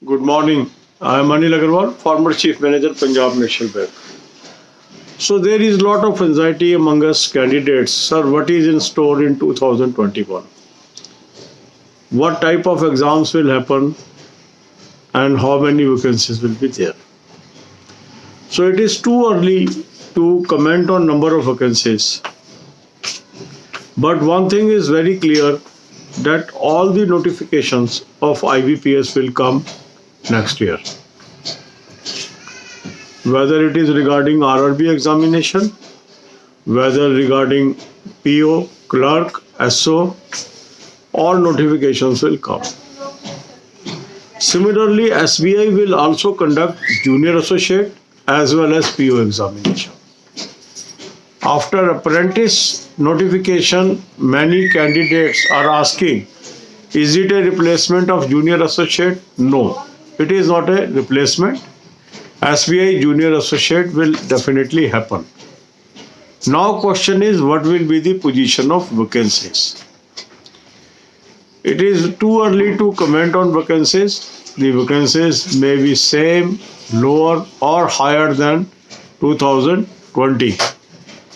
Good morning. I am Anil Agarwal, former Chief Manager, Punjab National Bank. So there is a lot of anxiety among us candidates. Sir, what is in store in 2021? What type of exams will happen and how many vacancies will be there? So it is too early to comment on number of vacancies. But one thing is very clear that all the notifications of IBPS will come next year. Whether it is regarding RRB examination, whether regarding PO, clerk, SO, all notifications will come. Similarly, SBI will also conduct junior associate as well as PO examination. After apprentice notification, many candidates are asking, is it a replacement of junior associate? No, it is not a replacement. SBI junior associate will definitely happen. Now question is, what will be the position of vacancies? It is too early to comment on vacancies. The vacancies may be same, lower or higher than 2020.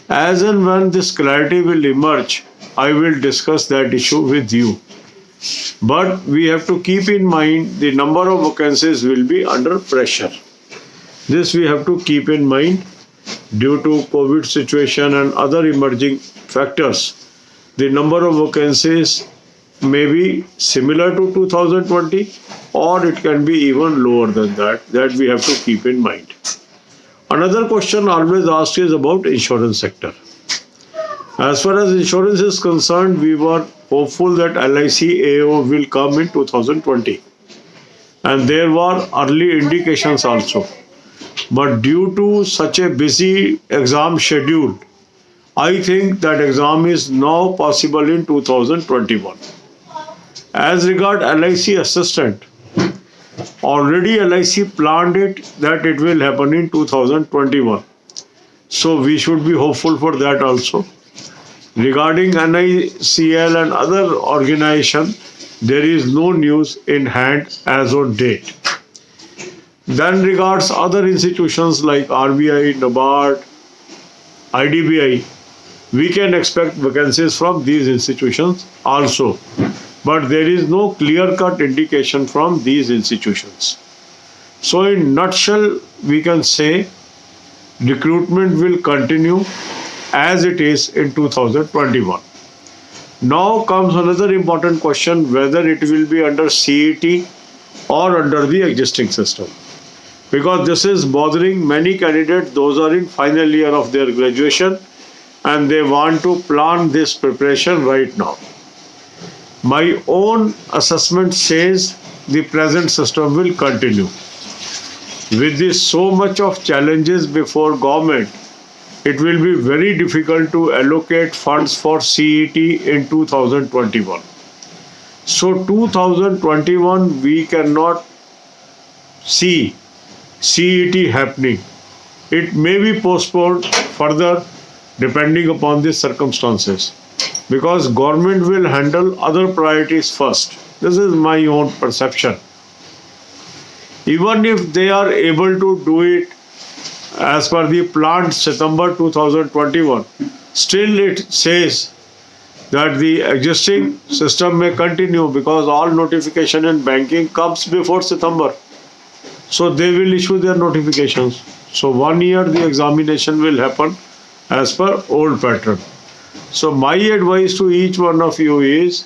As and when this clarity will emerge, I will discuss that issue with you. But we have to keep in mind the number of vacancies will be under pressure. This we have to keep in mind due to COVID situation and other emerging factors. The number of vacancies may be similar to 2020 or it can be even lower than that. That we have to keep in mind. Another question always asked is about insurance sector. As far as insurance is concerned, we were hopeful that LIC AO will come in 2020. And there were early indications also. But due to such a busy exam schedule, I think that exam is now possible in 2021. As regard LIC assistant, already LIC planned it that it will happen in 2021. So we should be hopeful for that also. Regarding NICL and other organization, there is no news in hand as on date. Then regards other institutions like RBI, NABARD, IDBI, we can expect vacancies from these institutions also. But there is no clear-cut indication from these institutions. So in nutshell, we can say recruitment will continue as it is in 2021. Now comes another important question, whether it will be under CET or under the existing system. Because this is bothering many candidates, those are in final year of their graduation and they want to plan this preparation right now. My own assessment says the present system will continue. With this so much of challenges before government, it will be very difficult to allocate funds for CET in 2021. So 2021 we cannot see CET happening. It may be postponed further depending upon the circumstances, because government will handle other priorities first. This is my own perception. Even if they are able to do it as per the planned September 2021, still it says that the existing system may continue because all notification in banking comes before September. So they will issue their notifications. So 1 year the examination will happen as per old pattern. So my advice to each one of you is,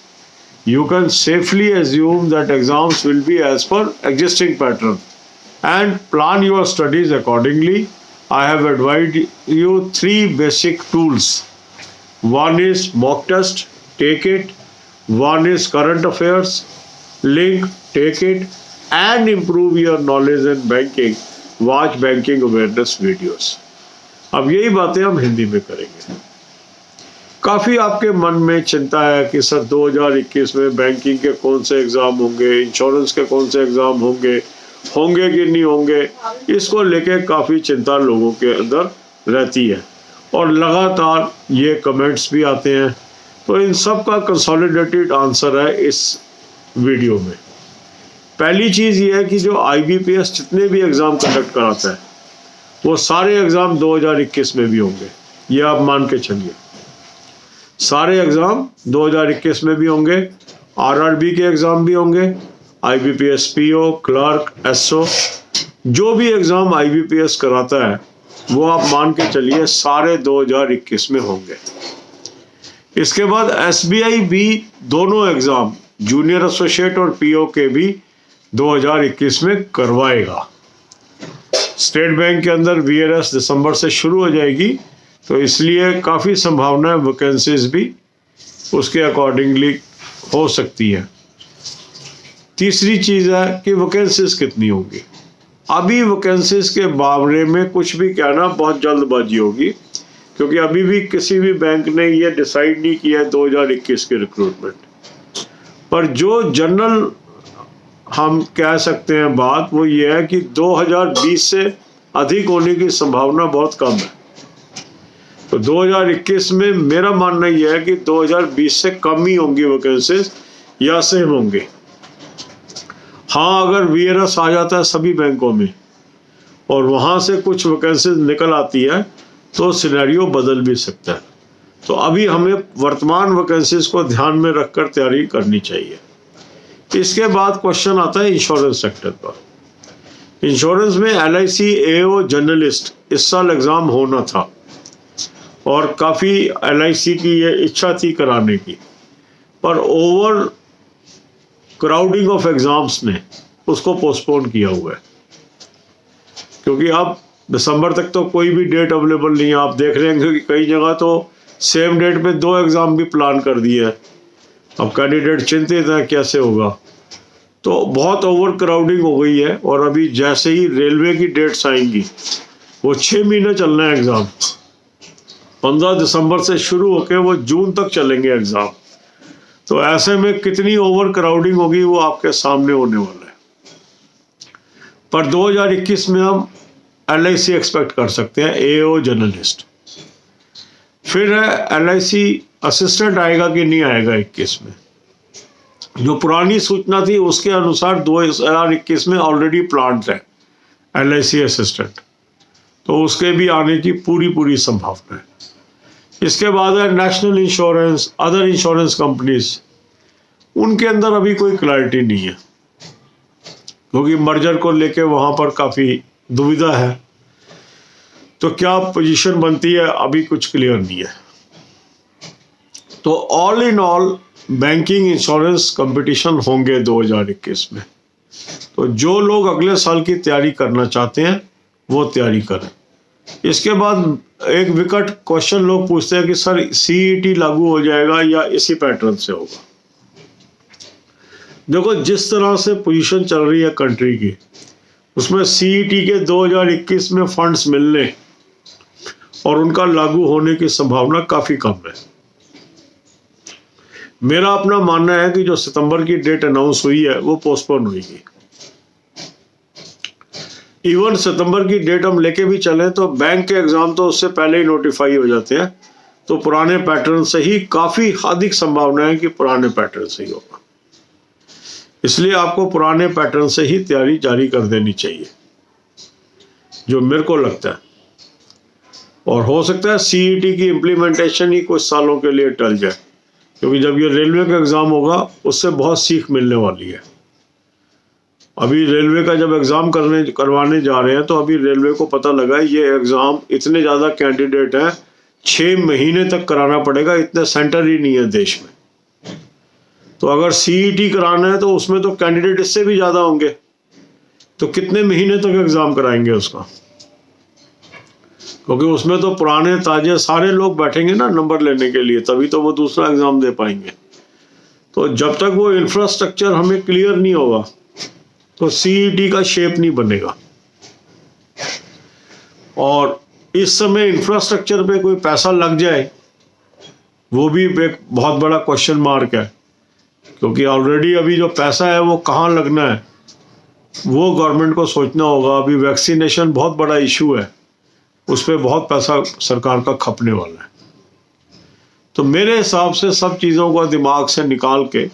you can safely assume that exams will be as per existing pattern and plan your studies accordingly. I have advised you 3 basic tools. One is mock test, take it. One is current affairs, link, take it. And improve your knowledge in banking, watch banking awareness videos. अब यही बातें हम हिंदी में करेंगे। काफ़ी आपके मन में चिंता है कि सर 2021 में बैंकिंग के कौन से एग्ज़ाम होंगे, इंश्योरेंस के कौन से एग्ज़ाम होंगे कि नहीं होंगे, इसको लेके काफ़ी चिंता लोगों के अंदर रहती है और लगातार ये कमेंट्स भी आते हैं। तो इन सब का कंसोलिडेटेड आंसर है इस वीडियो में। पहली चीज़ ये है कि जो IBPS जितने भी एग्ज़ाम कंडक्ट कराता है वो सारे एग्ज़ाम 2021 में भी होंगे, ये आप मान के चलिए। सारे एग्ज़ाम 2021 में भी होंगे, RRB के एग्ज़ाम भी होंगे, IBPS PO, क्लर्क, SO, जो भी एग्ज़ाम IBPS कराता है वो आप मान के चलिए सारे 2021 में होंगे। इसके बाद SBI भी दोनों एग्ज़ाम जूनियर एसोसिएट और PO के भी 2021 में करवाएगा। स्टेट बैंक के अंदर VRS दिसंबर से शुरू हो जाएगी, तो इसलिए काफ़ी संभावना है वैकेंसीज भी उसके अकॉर्डिंगली हो सकती है। तीसरी चीज़ है कि वैकेंसीज कितनी होंगी। अभी वैकेंसीज के बारे में कुछ भी कहना बहुत जल्दबाजी होगी, क्योंकि अभी भी किसी भी बैंक ने ये डिसाइड नहीं किया है 2021 के रिक्रूटमेंट पर। जो जनरल हम कह सकते हैं बात वो ये है कि 2020 से अधिक होने की संभावना बहुत कम है। तो 2021 में मेरा मानना यह है कि 2020 से कम ही होंगी वैकेंसीज या सेम होंगे। हाँ, अगर VRS आ जाता है सभी बैंकों में और वहाँ से कुछ वैकेंसीज निकल आती है तो सिनेरियो बदल भी सकता है। तो अभी हमें वर्तमान वैकेंसीज को ध्यान में रखकर तैयारी करनी चाहिए। इसके बाद क्वेश्चन आता है इंश्योरेंस सेक्टर पर। इंश्योरेंस में LIC AO जर्नलिस्ट इस साल एग्ज़ाम होना था और काफ़ी LIC की ये इच्छा थी कराने की, पर ओवर क्राउडिंग ऑफ एग्ज़ाम्स ने उसको पोस्टपोन किया हुआ है, क्योंकि अब दिसंबर तक तो कोई भी डेट अवेलेबल नहीं है। आप देख रहे हैं कि कई जगह तो सेम डेट पे 2 एग्ज़ाम भी प्लान कर दिए हैं। अब कैंडिडेट चिंतित है कैसे होगा। तो बहुत ओवर क्राउडिंग हो गई है और अभी जैसे ही रेलवे की डेट्स आएंगी, वो 6 महीने चलना है एग्ज़ाम। 15 दिसंबर से शुरू होकर वो जून तक चलेंगे एग्ज़ाम। तो ऐसे में कितनी ओवर क्राउडिंग होगी वो आपके सामने होने वाला है। पर 2021 में हम LIC एक्सपेक्ट कर सकते हैं AO जर्नलिस्ट। फिर है LIC असिस्टेंट आएगा कि नहीं आएगा 21 में। जो पुरानी सूचना थी उसके अनुसार 2021 में ऑलरेडी प्लान्ड है LIC असिस्टेंट, तो उसके भी आने की पूरी संभावना है। इसके बाद है national insurance, other insurance companies. उनके अंदर अभी कोई क्लैरिटी नहीं है, क्योंकि मर्जर को लेके वहाँ पर काफ़ी दुविधा है। तो क्या पोजीशन बनती है अभी कुछ क्लियर नहीं है। तो all in all banking insurance competition होंगे 2021 में। तो जो लोग अगले साल की तैयारी करना चाहते हैं वो तैयारी करें। इसके बाद एक विकट क्वेश्चन लोग पूछते हैं कि सर CET लागू हो जाएगा या इसी पैटर्न से होगा। देखो, जिस तरह से पोजीशन चल रही है कंट्री की, उसमें CET के 2021 में फंड्स मिलने और उनका लागू होने की संभावना काफ़ी कम है। मेरा अपना मानना है कि जो सितंबर की डेट अनाउंस हुई है वो पोस्टपोन होगी। इवन सितंबर की डेट हम लेके भी चलें तो बैंक के एग्ज़ाम तो उससे पहले ही नोटिफाई हो जाते हैं। तो पुराने पैटर्न से ही काफ़ी अधिक संभावना है कि पुराने पैटर्न से ही होगा। इसलिए आपको पुराने पैटर्न से ही तैयारी जारी कर देनी चाहिए, जो मेरे को लगता है। और हो सकता है CET की इम्प्लीमेंटेशन ही कुछ सालों के लिए टल जाए, क्योंकि जब ये रेलवे का एग्ज़ाम होगा उससे बहुत सीख मिलने वाली है। अभी रेलवे का जब एग्ज़ाम करवाने जा रहे हैं तो अभी रेलवे को पता लगा ये एग्ज़ाम इतने ज़्यादा कैंडिडेट हैं, 6 महीने तक कराना पड़ेगा, इतने सेंटर ही नहीं है देश में। तो अगर CET कराना है तो उसमें तो कैंडिडेट इससे भी ज़्यादा होंगे, तो कितने महीने तक एग्ज़ाम कराएंगे उसका, क्योंकि उसमें तो पुराने ताजे सारे लोग बैठेंगे ना नंबर लेने के लिए, तभी तो वो दूसरा एग्ज़ाम दे पाएंगे। तो जब तक वो इंफ्रास्ट्रक्चर हमें क्लियर नहीं होगा तो CET का शेप नहीं बनेगा। और इस समय इंफ्रास्ट्रक्चर पे कोई पैसा लग जाए वो भी एक बहुत बड़ा क्वेश्चन मार्क है, क्योंकि ऑलरेडी अभी जो पैसा है वो कहाँ लगना है वो गवर्नमेंट को सोचना होगा। अभी वैक्सीनेशन बहुत बड़ा इशू है, उस पर बहुत पैसा सरकार का खपने वाला है। तो मेरे हिसाब से सब चीज़ों को दिमाग से निकाल के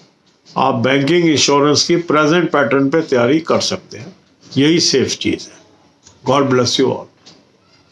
आप बैंकिंग इंश्योरेंस की प्रेजेंट पैटर्न पे तैयारी कर सकते हैं। यही सेफ चीज़ है। God bless you all.